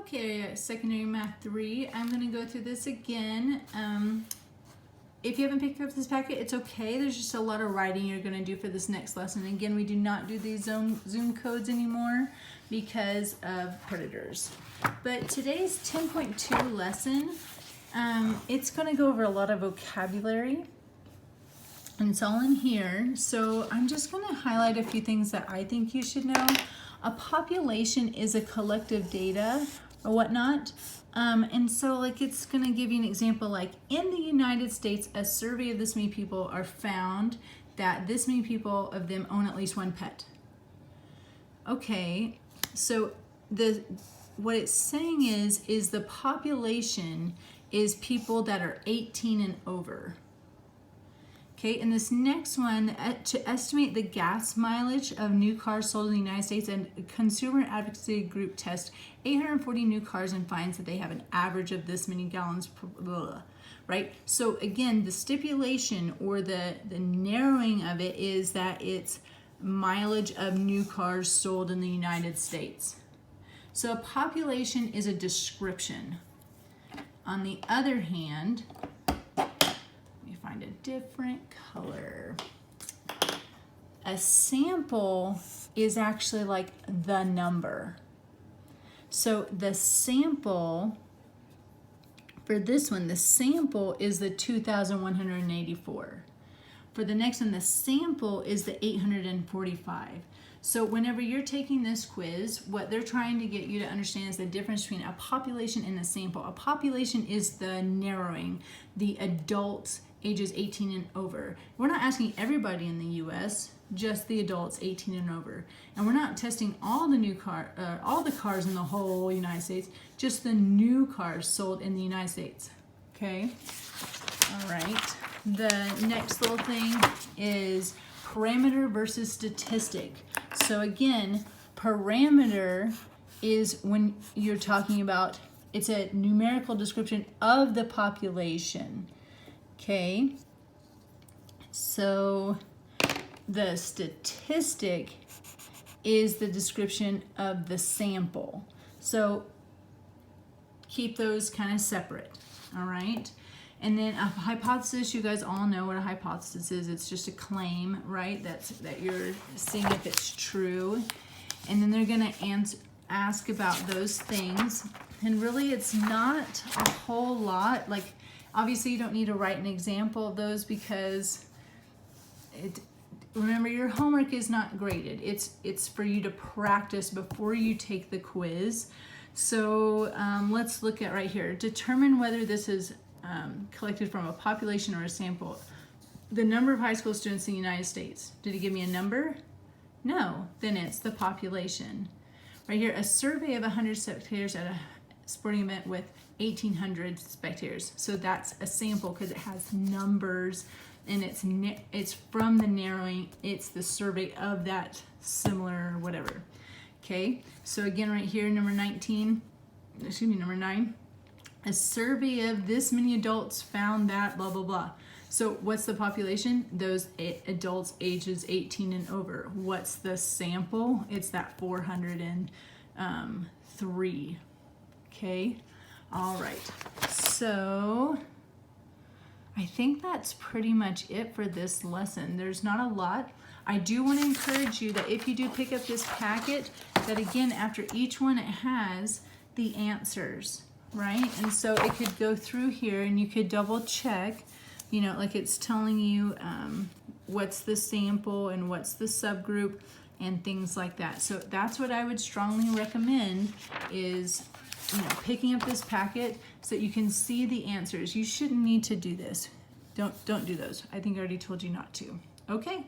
Okay, secondary math 3, I'm going to go through this again. If you haven't picked up this packet, it's okay. There's just a lot of writing you're going to do for this next lesson. Again, we do not do these Zoom codes anymore because of predators. But today's 10.2 lesson, it's going to go over a lot of vocabulary. And it's all in here. So I'm just going to highlight a few things that I think you should know. A population is a collective data or whatnot. And so like it's going to give you an example, like in the United States, a survey of this many people are found that this many people of them own at least one pet. Okay, so what it's saying is the population is people that are 18 and over. Okay, and this next one, to estimate the gas mileage of new cars sold in the United States, and consumer advocacy group test 840 new cars and finds that they have an average of this many gallons per blah, right? So again, the stipulation or the narrowing of it is that it's mileage of new cars sold in the United States. So a population is a description. On the other hand, find a different color. A sample is actually like the number. So the sample for this one, the sample is the 2,184. For the next one, the sample is the 845. So whenever you're taking this quiz, what they're trying to get you to understand is the difference between a population and a sample. A population is the narrowing, the adults ages 18 and over. We're not asking everybody in the U.S., just the adults 18 and over. And we're not testing all the cars in the whole United States, just the new cars sold in the United States. Okay? All right. The next little thing is parameter versus statistic. So again, parameter is when you're talking about, it's a numerical description of the population. Okay, so the statistic is the description of the sample. So keep those kind of separate, all right? And then a hypothesis, you guys all know what a hypothesis is. It's just a claim, right? That you're seeing if it's true. And then they're gonna ask about those things. And really it's not a whole lot. Like, obviously you don't need to write an example of those because remember, your homework is not graded. It's for you to practice before you take the quiz. So let's look at right here. Determine whether this is collected from a population or a sample. The number of high school students in the United States. Did he give me a number? No, then it's the population. Right here, a survey of 100 spectators at a sporting event with 1,800 spectators. So that's a sample because it has numbers and it's from the narrowing, it's the survey of that similar whatever. Okay, so again right here, number 9, a survey of this many adults found that blah, blah, blah. So what's the population? Those adults ages 18 and over. What's the sample? It's that 403. Okay, all right. So I think that's pretty much it for this lesson. There's not a lot. I do want to encourage you that if you do pick up this packet, that again, after each one, it has the answers, right? And so it could go through here and you could double check, you know, like it's telling you what's the sample and what's the subgroup and things like that. So that's what I would strongly recommend is, you know, picking up this packet so that you can see the answers. You shouldn't need to do this. Don't do those. I think I already told you not to. Okay.